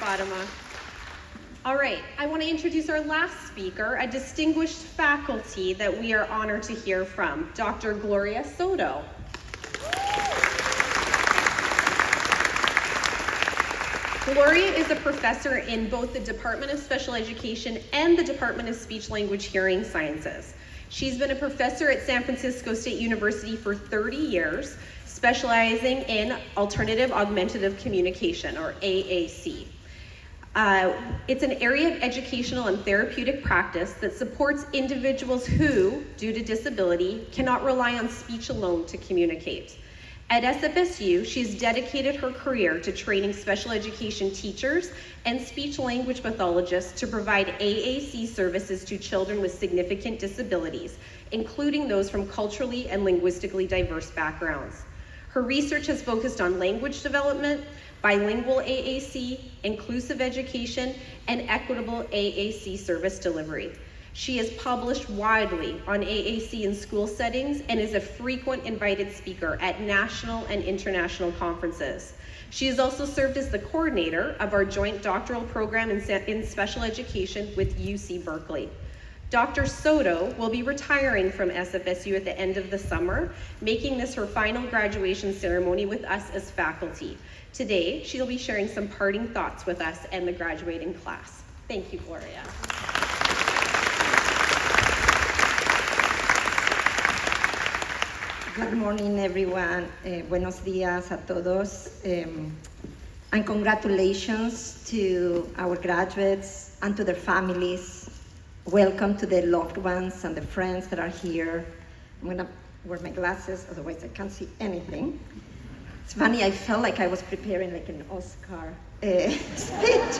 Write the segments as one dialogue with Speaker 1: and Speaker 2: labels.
Speaker 1: Fatima. All right, I want to introduce our last speaker, a distinguished faculty that we are honored to hear from, Dr. Gloria Soto. Gloria is a professor in both the Department of Special Education and the Department of Speech Language Hearing Sciences. She's been a professor at San Francisco State University for 30 years, specializing in alternative augmentative communication, or AAC. It's an area of educational and therapeutic practice that supports individuals who, due to disability, cannot rely on speech alone to communicate. At SFSU, she's dedicated her career to training special education teachers and speech language pathologists to provide AAC services to children with significant disabilities, including those from culturally and linguistically diverse backgrounds. Her research has focused on language development, bilingual AAC, inclusive education, and equitable AAC service delivery. She has published widely on AAC in school settings and is a frequent invited speaker at national and international conferences. She has also served as the coordinator of our joint doctoral program in special education with UC Berkeley. Dr. Soto will be retiring from SFSU at the end of the summer, making this her final graduation ceremony with us as faculty. Today, she'll be sharing some parting thoughts with us and the graduating class. Thank you, Gloria.
Speaker 2: Good morning, everyone. Buenos días a todos. And congratulations to our graduates and to their families. Welcome to the loved ones and the friends that are here. I'm gonna wear my glasses, otherwise I can't see anything. It's funny, I felt like I was preparing like an Oscar speech.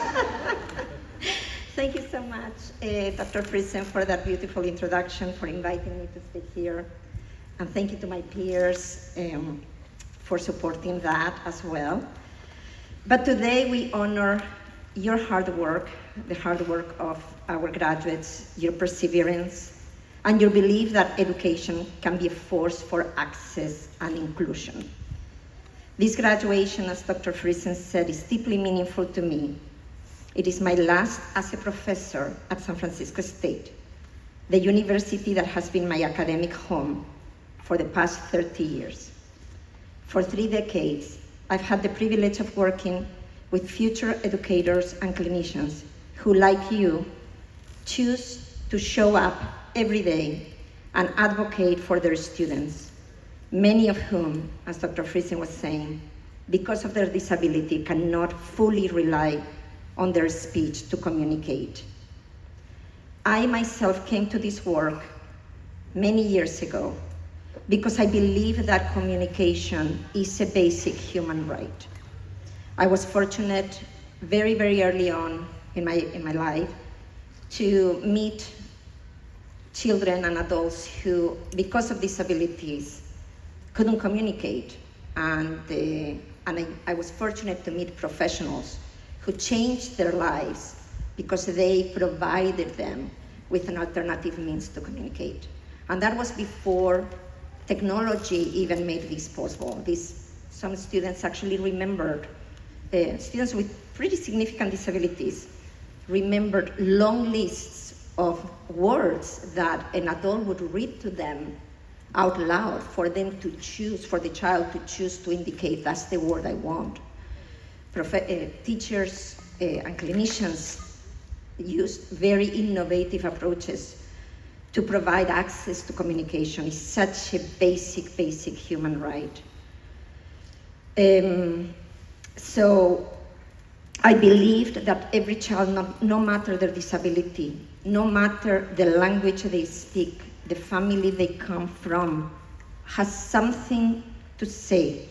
Speaker 2: Thank you so much, Dr. Friesen, for that beautiful introduction, for inviting me to speak here. And thank you to my peers for supporting that as well. But today we honor your hard work, the hard work of our graduates, your perseverance, and your belief that education can be a force for access and inclusion. This graduation, as Dr. Friesen said, is deeply meaningful to me. It is my last as a professor at San Francisco State, the university that has been my academic home for the past 30 years. For 3 decades, I've had the privilege of working with future educators and clinicians who, like you, choose to show up every day and advocate for their students, many of whom, as Dr. Friesen was saying, because of their disability, cannot fully rely on their speech to communicate. I myself came to this work many years ago because I believe that communication is a basic human right. I was fortunate very, very early on in my life to meet children and adults who, because of disabilities, couldn't communicate. And I was fortunate to meet professionals who changed their lives because they provided them with an alternative means to communicate. And that was before technology even made this possible. Some students actually remembered, students with pretty significant disabilities remembered long lists of words that an adult would read to them out loud for them to choose, for the child to choose to indicate, that's the word I want. Teachers and clinicians used very innovative approaches to provide access to communication. Is such a basic human right. So I believed that every child, no matter their disability, no matter the language they speak, the family they come from, has something to say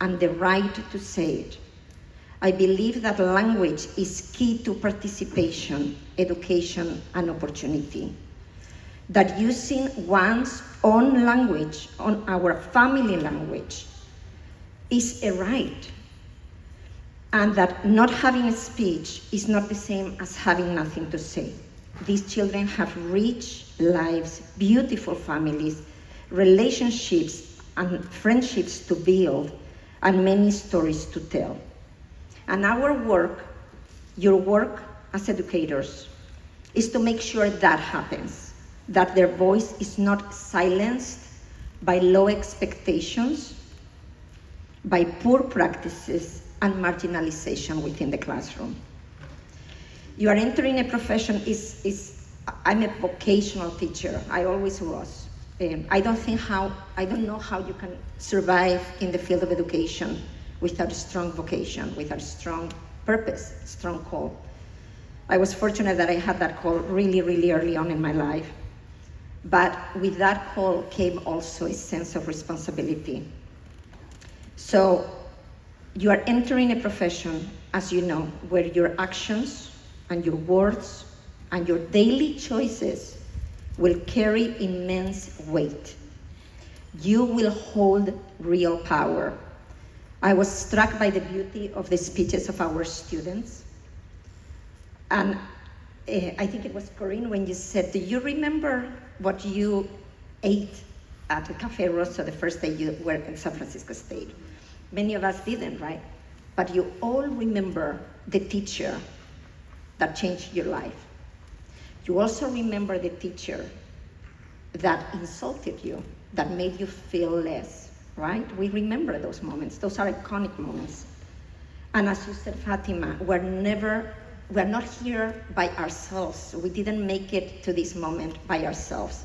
Speaker 2: and the right to say it. I believe that language is key to participation, education, and opportunity. That using one's own language, on our family language, is a right. And that not having a speech is not the same as having nothing to say. These children have rich lives, beautiful families, relationships and friendships to build, and many stories to tell. And our work Your work as educators is to make sure that happens, that their voice is not silenced by low expectations, by poor practices, and marginalization within the classroom. You are entering a profession I'm a vocational teacher. I always was. I don't know how you can survive in the field of education without a strong vocation, without a strong purpose, strong call. I was fortunate that I had that call really, really early on in my life. But with that call came also a sense of responsibility. So you are entering a profession, as you know, where your actions and your words and your daily choices will carry immense weight. You will hold real power. I was struck by the beauty of the speeches of our students. And I think it was Corinne when you said, do you remember what you ate at the Cafe Rosso the first day you were in San Francisco State? Many of us didn't, right? But you all remember the teacher that changed your life. You also remember the teacher that insulted you, that made you feel less, right? We remember those moments. Those are iconic moments. And as you said, Fatima, we're not here by ourselves. We didn't make it to this moment by ourselves.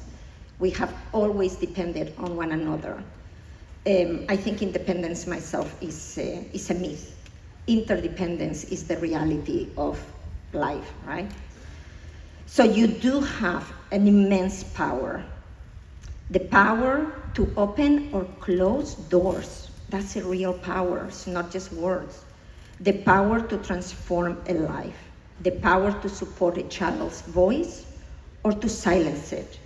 Speaker 2: We have always depended on one another. I think independence myself is a myth. Interdependence is the reality of life, right? So you do have an immense power. The power to open or close doors. That's a real power, it's not just words. The power to transform a life. The power to support a child's voice or to silence it.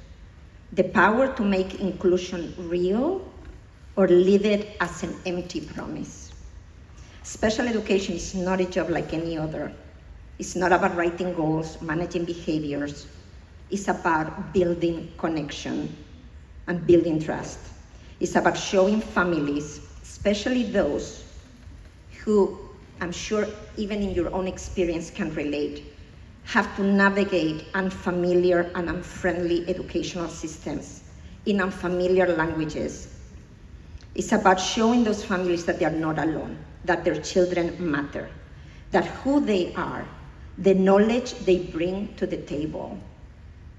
Speaker 2: The power to make inclusion real or leave it as an empty promise. Special education is not a job like any other. It's not about writing goals, managing behaviors. It's about building connection and building trust. It's about showing families, especially those who I'm sure even in your own experience can relate, have to navigate unfamiliar and unfriendly educational systems in unfamiliar languages. It's about showing those families that they are not alone, that their children matter, that who they are, the knowledge they bring to the table,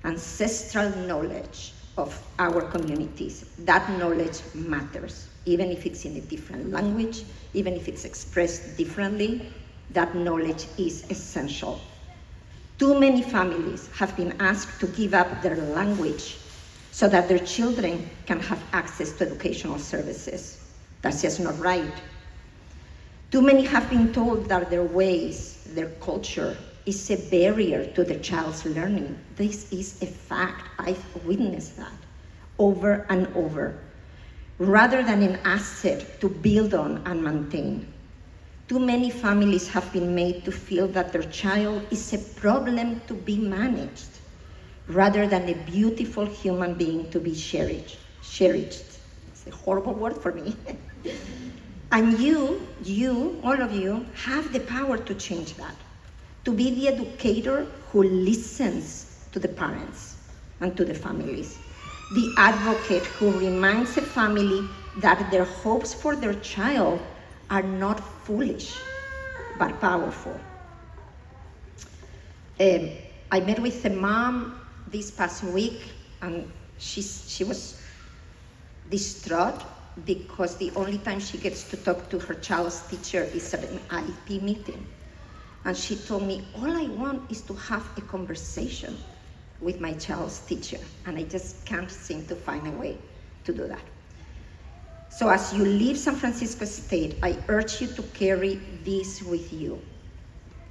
Speaker 2: ancestral knowledge of our communities, that knowledge matters. Even if it's in a different language, even if it's expressed differently, that knowledge is essential. Too many families have been asked to give up their language so that their children can have access to educational services. That's just not right. Too many have been told that their ways, their culture, is a barrier to their child's learning. This is a fact. I've witnessed that over and over, rather than an asset to build on and maintain. Too many families have been made to feel that their child is a problem to be managed, rather than a beautiful human being to be cherished. It's a horrible word for me. And you, all of you, have the power to change that, to be the educator who listens to the parents and to the families, the advocate who reminds a family that their hopes for their child are not foolish, but powerful. I met with a mom this past week, and she was distraught because the only time she gets to talk to her child's teacher is at an IEP meeting. And she told me, all I want is to have a conversation with my child's teacher, and I just can't seem to find a way to do that. So as you leave San Francisco State, I urge you to carry this with you.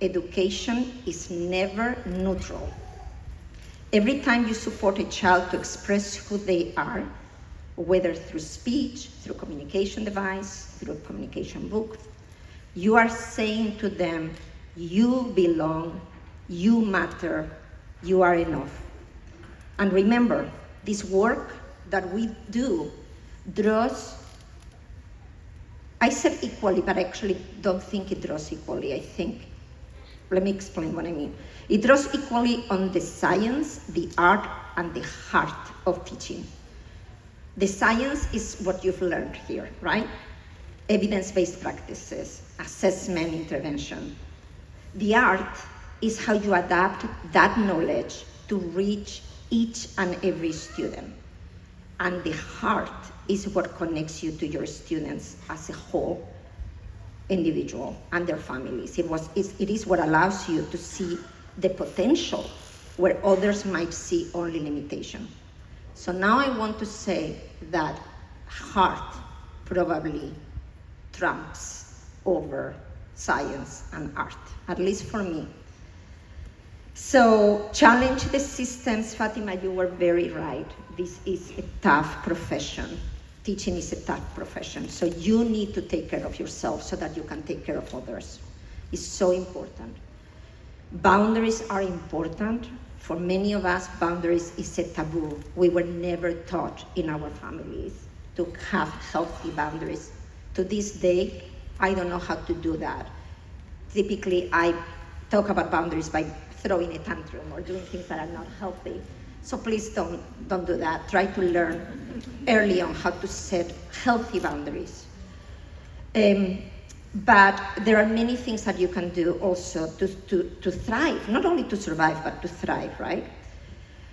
Speaker 2: Education is never neutral. Every time you support a child to express who they are, whether through speech, through communication device, through a communication book, you are saying to them, you belong, you matter, you are enough. And remember, this work that we do draws, I said equally, but I actually don't think it draws equally. I think Let me explain what I mean. It draws equally on the science, the art, and the heart of teaching. The science is what you've learned here, right? Evidence-based practices, assessment, intervention. The art is how you adapt that knowledge to reach each and every student. And the heart is what connects you to your students as a whole individual and their families. It is what allows you to see the potential where others might see only limitation. So now I want to say that heart probably trumps over science and art, at least for me. So challenge the systems. Fatima, you were very right. This is a tough profession. Teaching is a tough profession. So you need to take care of yourself so that you can take care of others. It's so important. Boundaries are important. For many of us, boundaries is a taboo. We were never taught in our families to have healthy boundaries. To this day, I don't know how to do that. Typically, I talk about boundaries by throwing a tantrum or doing things that are not healthy. So please don't do that. Try to learn early on how to set healthy boundaries. But there are many things that you can do also to thrive, not only to survive, but to thrive, right?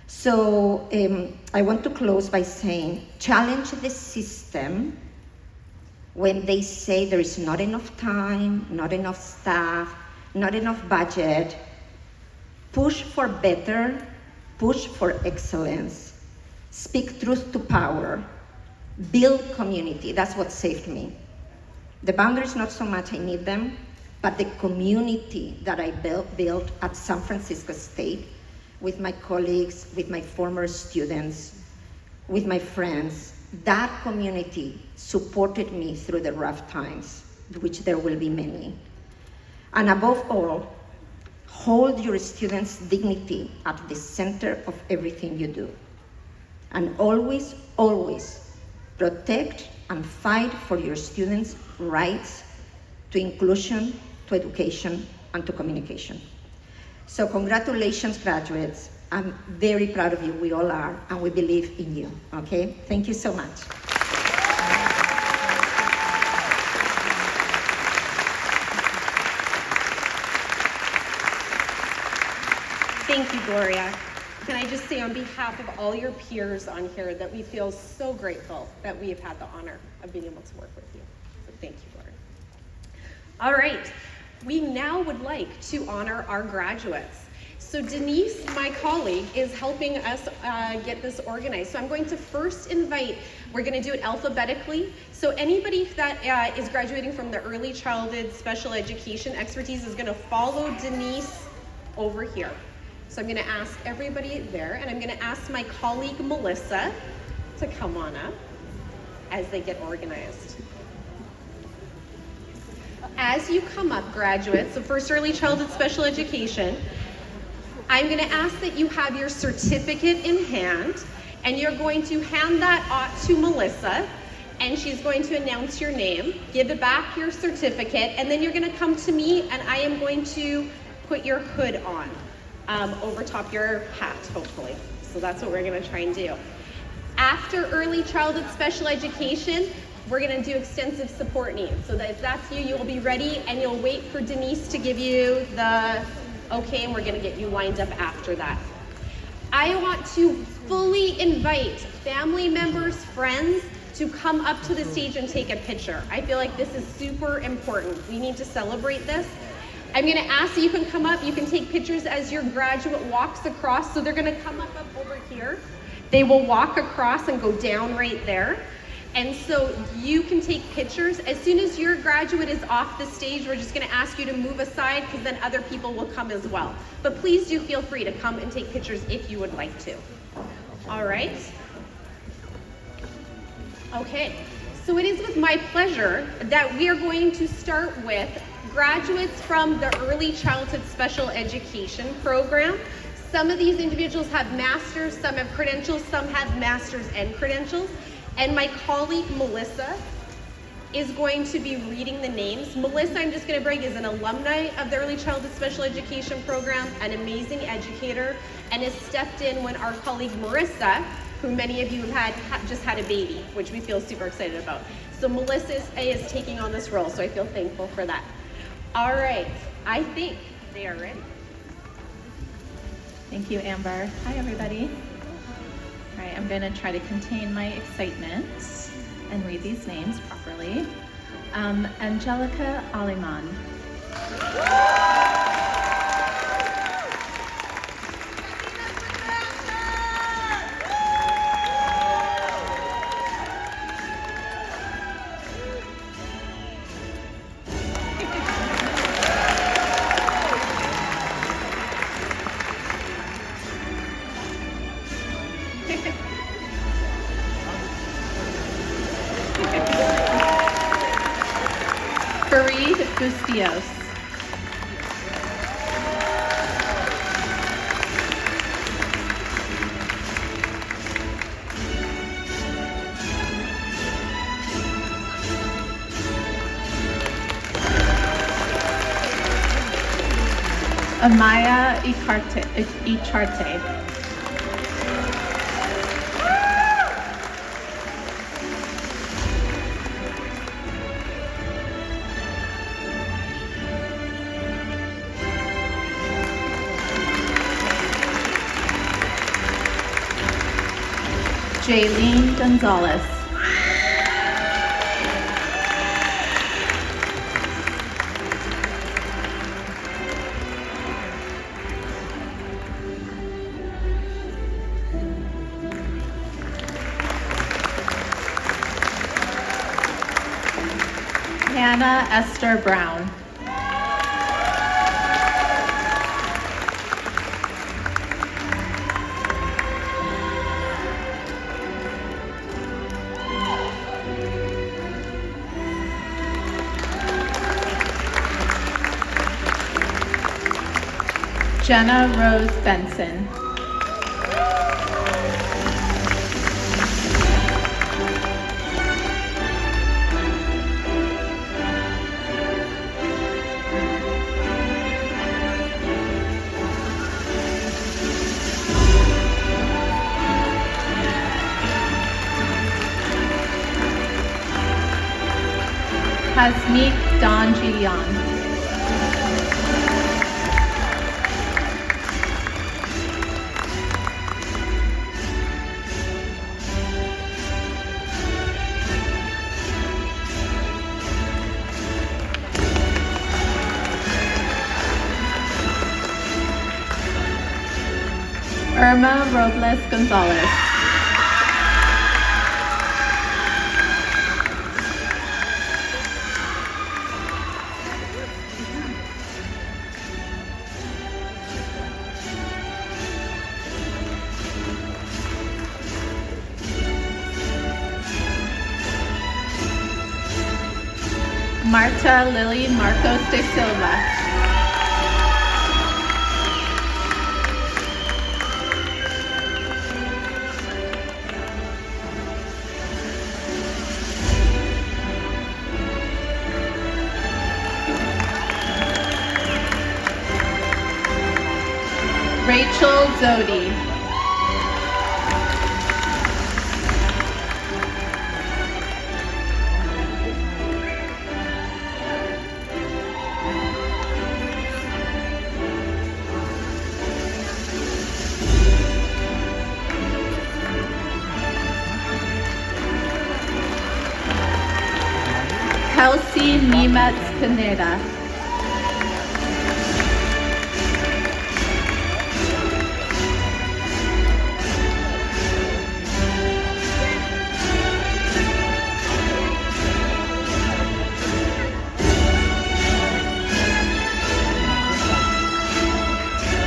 Speaker 2: So I want to close by saying, challenge the system when they say there is not enough time, not enough staff, not enough budget. Push for better, push for excellence, speak truth to power, build community. That's what saved me. The boundaries, not so much I need them, but the community that I built at San Francisco State with my colleagues, with my former students, with my friends, that community supported me through the rough times, which there will be many. And above all, hold your students' dignity at the center of everything you do. And always, always protect and fight for your students' rights to inclusion, to education, and to communication. So congratulations, graduates. I'm very proud of you. We all are, and we believe in you, okay? Thank you so much.
Speaker 1: Thank you, Gloria. Can I just say on behalf of all your peers on here that we feel so grateful that we have had the honor of being able to work with you. So thank you, Gloria. All right, we now would like to honor our graduates. So Denise, my colleague, is helping us get this organized. So I'm going to first invite, we're going to do it alphabetically. So anybody that is graduating from the early childhood special education expertise is going to follow Denise over here. So I'm going to ask everybody there, and I'm going to ask my colleague Melissa to come on up as they get organized. As you come up, graduates, so first early childhood special education, I'm going to ask that you have your certificate in hand, and you're going to hand that to Melissa, and she's going to announce your name, give it back your certificate, and then you're going to come to me, and I am going to put your hood on. Over top your hat, hopefully. So that's what we're gonna try and do. After early childhood special education, we're gonna do extensive support needs. So that if that's you, you'll be ready and you'll wait for Denise to give you the okay, and we're gonna get you lined up after that. I want to fully invite family members, friends, to come up to the stage and take a picture. I feel like this is super important. We need to celebrate this. I'm going to ask that you can come up, you can take pictures as your graduate walks across. So they're going to come up over here. They will walk across and go down right there. And so you can take pictures. As soon as your graduate is off the stage, we're just going to ask you to move aside because then other people will come as well. But please do feel free to come and take pictures if you would like to. All right. Okay. So it is with my pleasure that we are going to start with graduates from the Early Childhood Special Education program. Some of these individuals have masters, some have credentials, some have masters and credentials. And my colleague Melissa is going to be reading the names. Melissa, I'm just going to brag, is an alumni of the Early Childhood Special Education Program, an amazing educator, and has stepped in when our colleague Marissa, who many of you have just had a baby, which we feel super excited about. So Melissa is taking on this role, so I feel thankful for that. All right, I think they are ready.
Speaker 3: Thank you, Amber. Hi, everybody. All right, I'm going to try to contain my excitement and read these names properly. Angelica Aliman. Fareed Bustillos. Amaya Icharte. Jaylene Gonzalez. Hannah Esther Brown. Jenna Rose Benson. Hasmeet Donjian. Irma Robles Gonzalez. Marta Lily Marcos de Silva. Rachel Zodi. Kelsey Nemetz Pineda.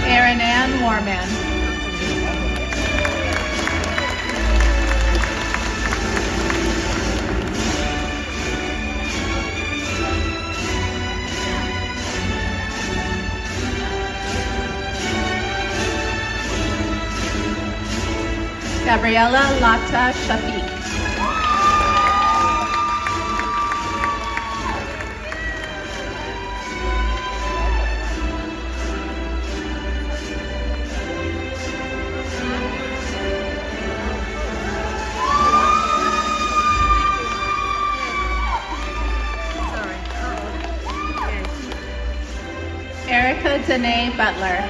Speaker 3: Erin Ann Warman. Gabriela Lata Shafiq. Erica Danae Butler.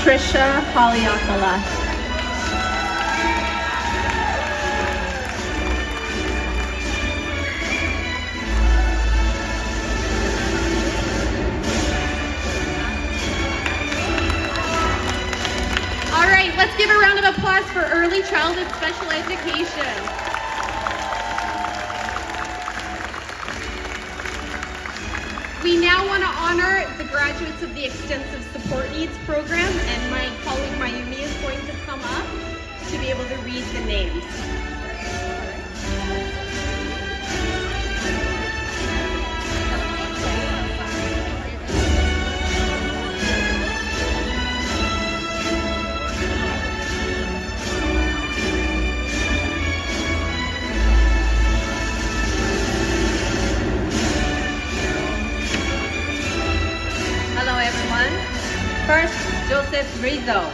Speaker 3: Trisha Haleakala.
Speaker 1: All right, let's give a round of applause for early childhood special education. We now want to honor the graduates of the Extensive Support Needs Program, and my colleague Mayumi is going to come up to be able to read the names.
Speaker 4: Hello everyone. First, Joseph Rizzo.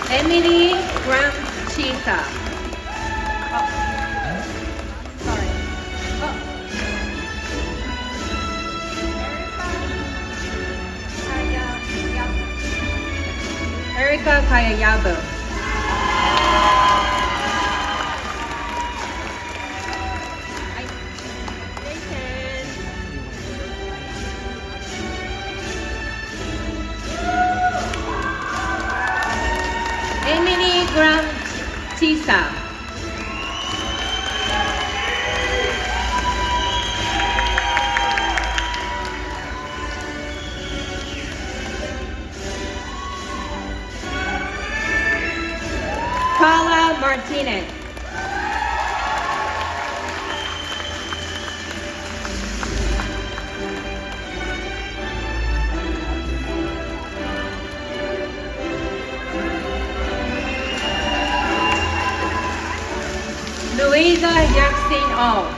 Speaker 4: Emily Graham Chisa. Sorry. Erica Kayayabu. Emily Graham Chisa. Carla Martinez. Louisa Yaxin O.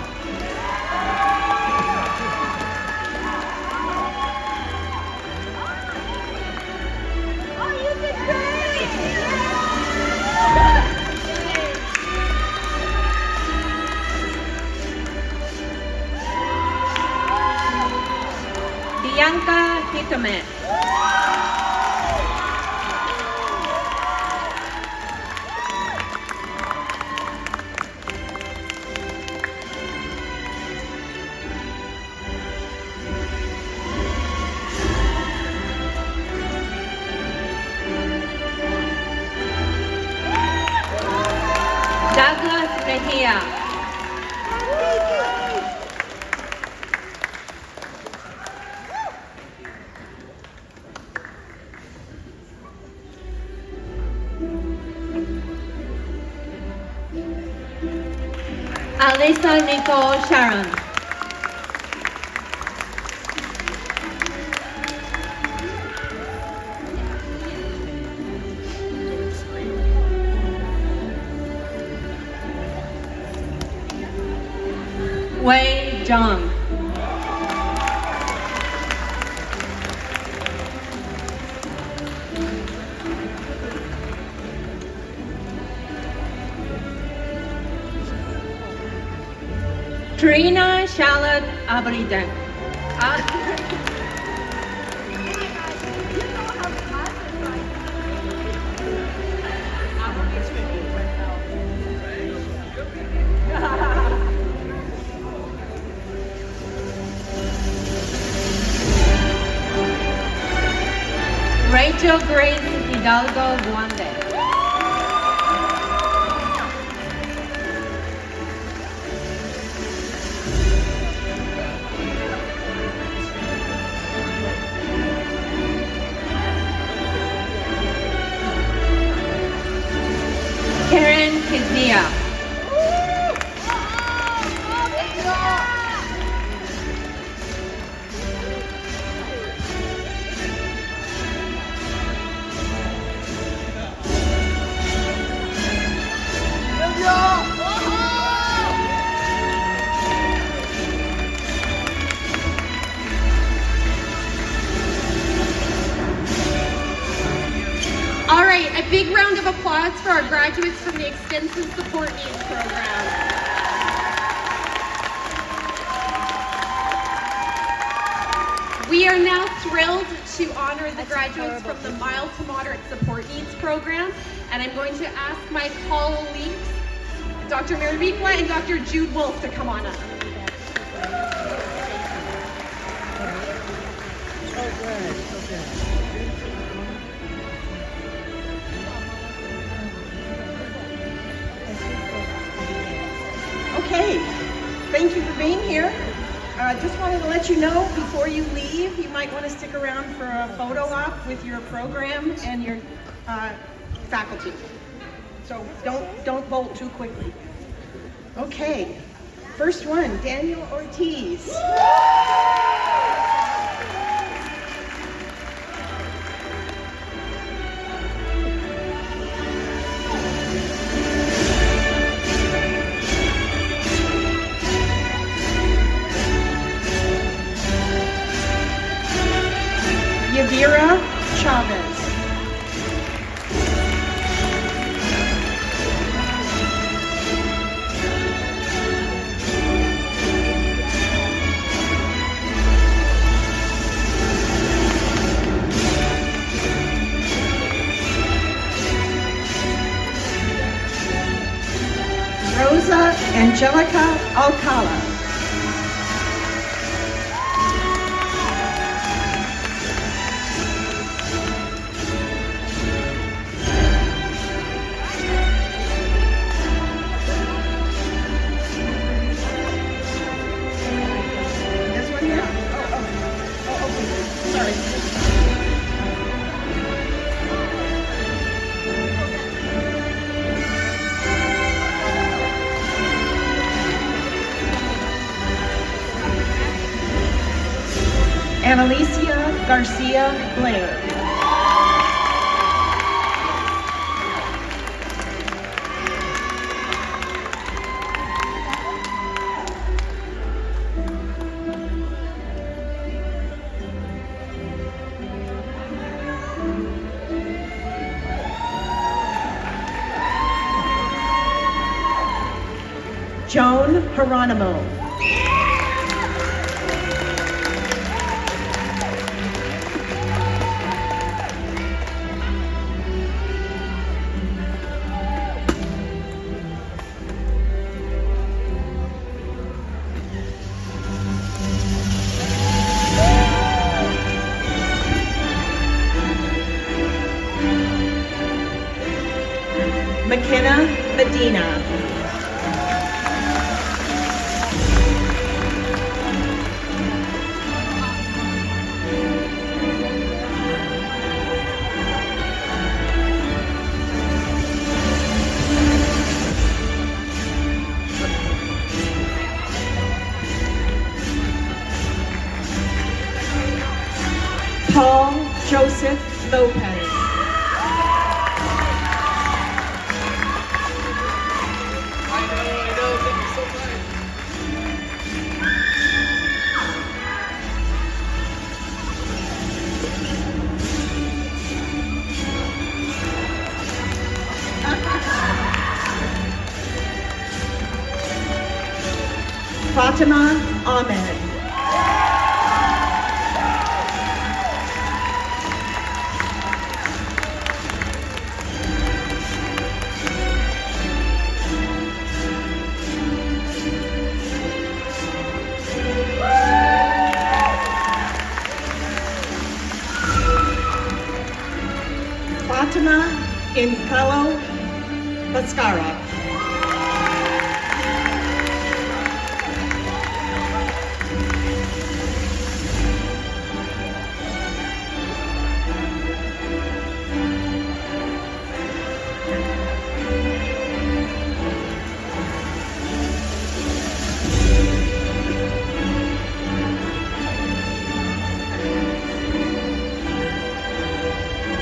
Speaker 4: Bianca Hitomet. Douglas Mejia. Alyssa Nicole Sharon. Wei Zhang. Trina Charlotte Abriden. Rachel Grace Hidalgo Guande. Mia.
Speaker 1: All right, a big round of applause for our graduates from the Extensive Support Needs Program. We are now thrilled to honor the graduates from the Mild to Moderate Support Needs Program, and I'm going to ask my colleagues, Dr. Maribikwa and Dr. Jude Wolf, to come on up.
Speaker 5: Okay, thank you for being here. Just wanted to let you know before you leave, you might want to stick around for a photo op with your program and your faculty. So don't bolt too quickly. Okay, first one, Daniel Ortiz. Yadira Chavez. Rosa Angelica Alcala. This one here? Oh, okay. Sorry. Annalicia Garcia Blair. Joan Geronimo. McKenna Medina. Paul Joseph Lopez. Fatima Ahmed. Fatima Incalo Bascara.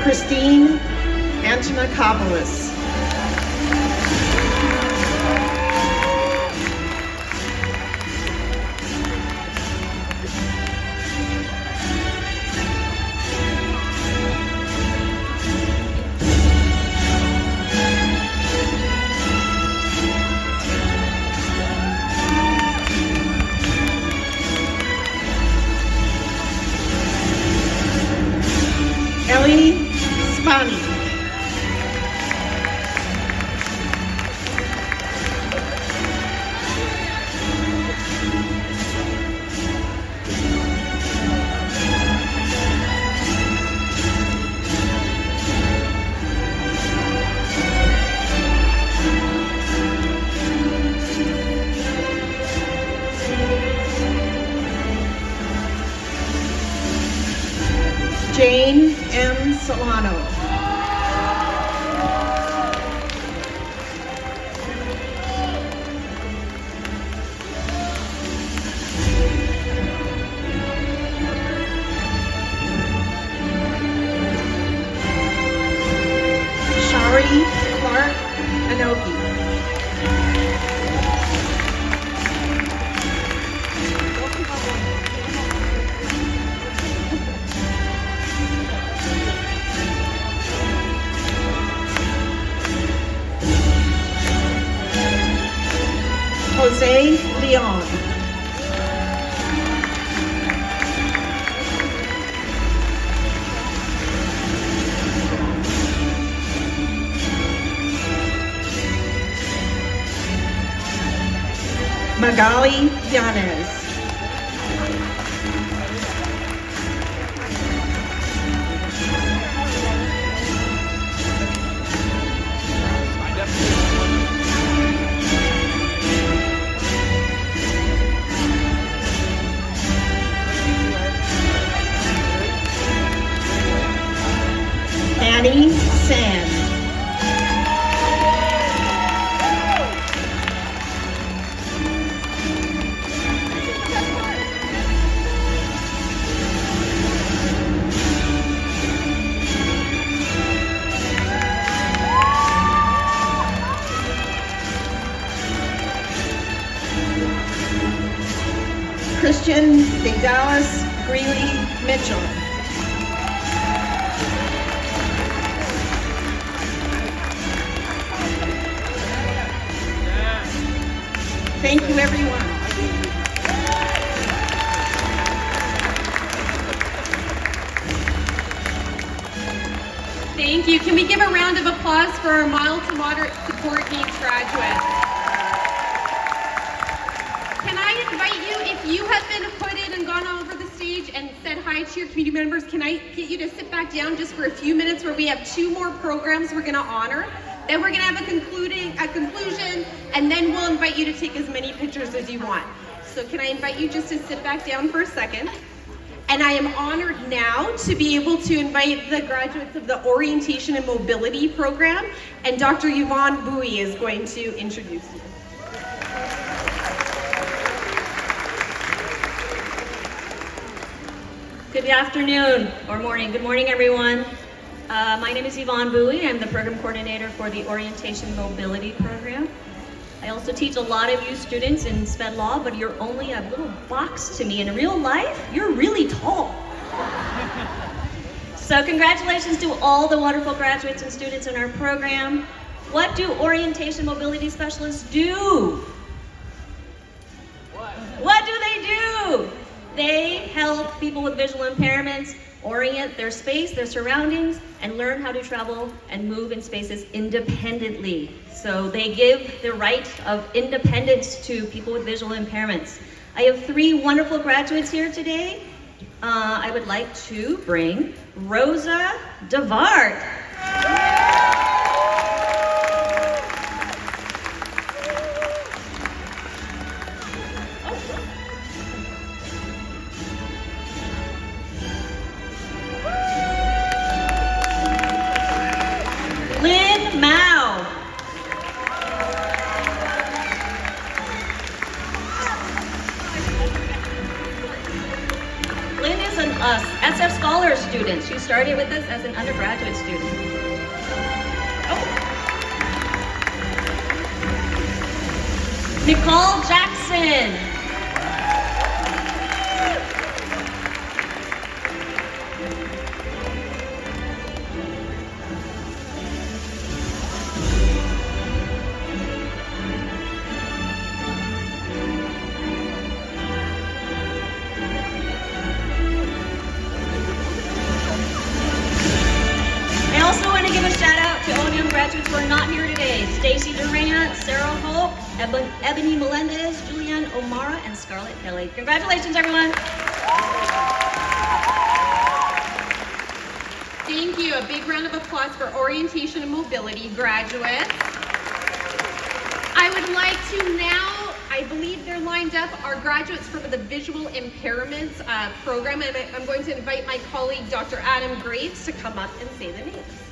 Speaker 5: Christine Antonakopoulos. Ellie Spani. Jane M. Solano. Shari Clark Anoki. Jose Leon. Magali Yanez. Annie Sand. Christian De Dallas Greeley Mitchell. Thank you, everyone.
Speaker 1: Thank you. Can we give a round of applause for our mild to moderate support needs graduates? Can I invite you, if you have been put in and gone over the stage and said hi to your community members, can I get you to sit back down just for a few minutes where we have 2 more programs we're going to honor? Then we're going to have a conclusion, and then we'll invite you to take as many pictures as you want. So can I invite you just to sit back down for a second? And I am honored now to be able to invite the graduates of the Orientation and Mobility Program, and Dr. Yvonne Bowie is going to introduce you.
Speaker 6: Good afternoon or morning. Good morning, everyone. My name is Yvonne Bowie. I'm the program coordinator for the Orientation Mobility Program. I also teach a lot of you students in SPED Law, but you're only a little box to me. In real life, you're really tall. So congratulations to all the wonderful graduates and students in our program. What do orientation mobility specialists do? What do they do? They help people with visual impairments orient their space, their surroundings, and learn how to travel and move in spaces independently. So they give the right of independence to people with visual impairments. I have 3 wonderful graduates here today. I would like to bring Rosa Devart. Lynn Mao. Lynn is an SF Scholar student. She's started with us as an undergraduate student. Nicole Jackson. I also want to give a shout out to all young graduates who are not here today. Stacy Durant, Sarah Hope, Ebony Melendez, Julianne O'Mara, and Scarlett Kelly. Congratulations, everyone.
Speaker 1: Thank you. A big round of applause for Orientation and Mobility graduates. I would like to now, I believe they're lined up, our graduates from the Visual Impairments program, and I'm going to invite my colleague, Dr. Adam Graves, to come up and say the names.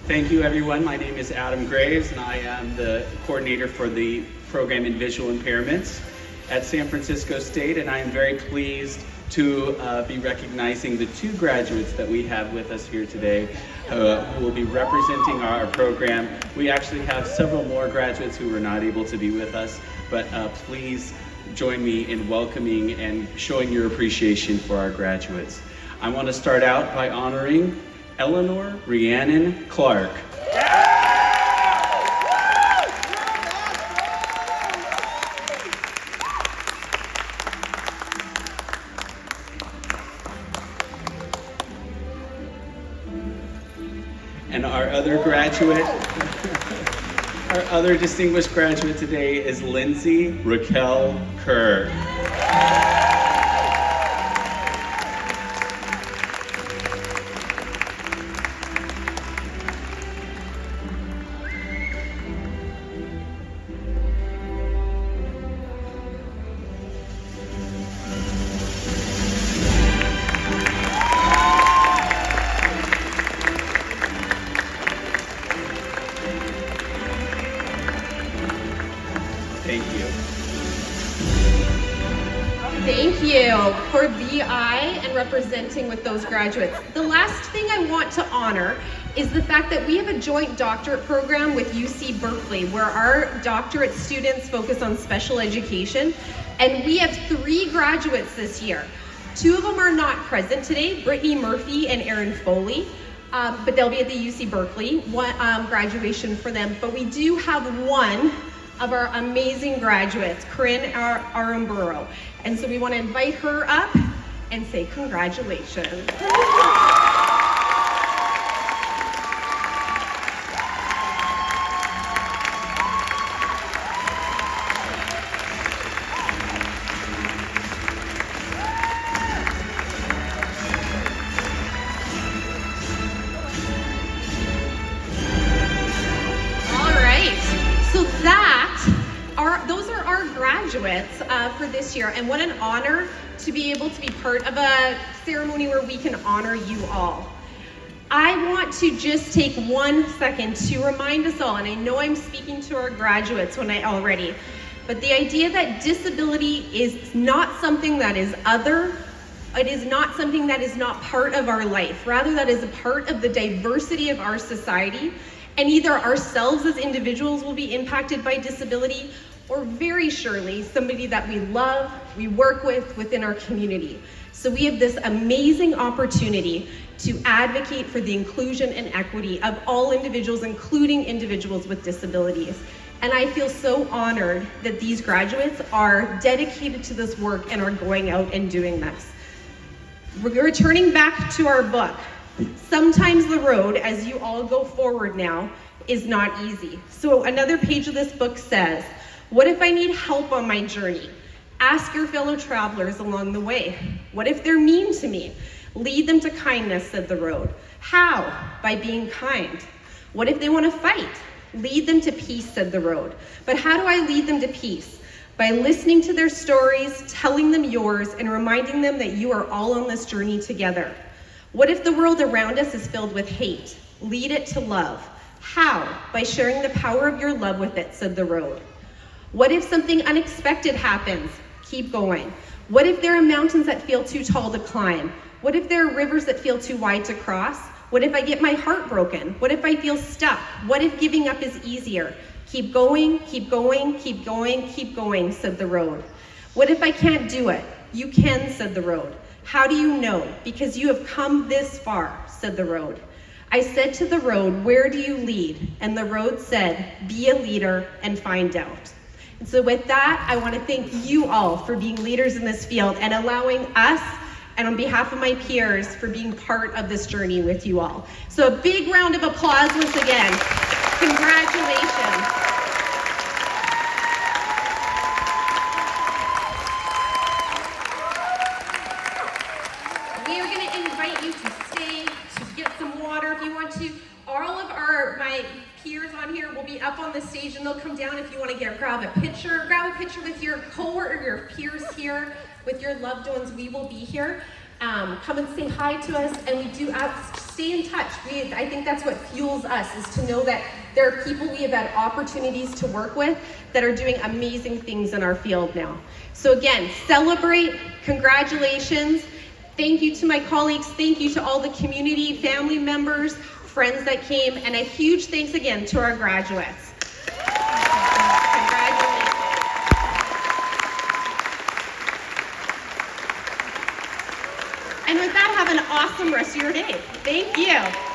Speaker 7: Thank you, everyone. My name is Adam Graves, and I am the coordinator for the program in visual impairments at San Francisco State, and I am very pleased to be recognizing the two graduates that we have with us here today who will be representing our program. We actually have several more graduates who were not able to be with us, but please join me in welcoming and showing your appreciation for our graduates. I want to start out by honoring Eleanor Rhiannon Clark. And our other graduate, our other distinguished graduate today is Lindsay Raquel Kerr. Thank you.
Speaker 1: Thank you for VI and representing with those graduates. The last thing I want to honor is the fact that we have a joint doctorate program with UC Berkeley, where our doctorate students focus on special education, and we have 3 graduates this year. 2 of them are not present today, Brittany Murphy and Erin Foley, but they'll be at the UC Berkeley graduation for them. But we do have one of our amazing graduates, Corinne Aramburo. And so we want to invite her up and say congratulations. Graduates for this year, and what an honor to be able to be part of a ceremony where we can honor you all. I want to just take 1 second to remind us all, and I know I'm speaking to our graduates already, but the idea that disability is not something that is other, it is not something that is not part of our life, rather that is a part of the diversity of our society, and either ourselves as individuals will be impacted by disability, or very surely somebody that we love, we work with within our community. So we have this amazing opportunity to advocate for the inclusion and equity of all individuals, including individuals with disabilities. And I feel so honored that these graduates are dedicated to this work and are going out and doing this. We're returning back to our book. Sometimes the road, as you all go forward now, is not easy. So another page of this book says, what if I need help on my journey? Ask your fellow travelers along the way. What if they're mean to me? Lead them to kindness, said the road. How? By being kind. What if they want to fight? Lead them to peace, said the road. But how do I lead them to peace? By listening to their stories, telling them yours, and reminding them that you are all on this journey together. What if the world around us is filled with hate? Lead it to love. How? By sharing the power of your love with it, said the road. What if something unexpected happens? Keep going. What if there are mountains that feel too tall to climb? What if there are rivers that feel too wide to cross? What if I get my heart broken? What if I feel stuck? What if giving up is easier? Keep going, keep going, keep going, keep going, said the road. What if I can't do it? You can, said the road. How do you know? Because you have come this far, said the road. I said to the road, where do you lead? And the road said, be a leader and find out. And so with that, I want to thank you all for being leaders in this field and allowing us, and on behalf of my peers, for being part of this journey with you all. So a big round of applause once again. Congratulations. We are going to invite you to stay, to get some water if you want to. All of my peers on here will be up on the stage, and they'll come down if you want to grab a picture. Grab a picture with your coworker, your peers here, with your loved ones. We will be here. Come and say hi to us, and we do stay in touch. I think that's what fuels us, is to know that there are people we have had opportunities to work with that are doing amazing things in our field now. So again, celebrate, congratulations. Thank you to my colleagues. Thank you to all the community, family members, friends that came, and a huge thanks again to our graduates. Congratulations. And with that, have an awesome rest of your day. Thank you.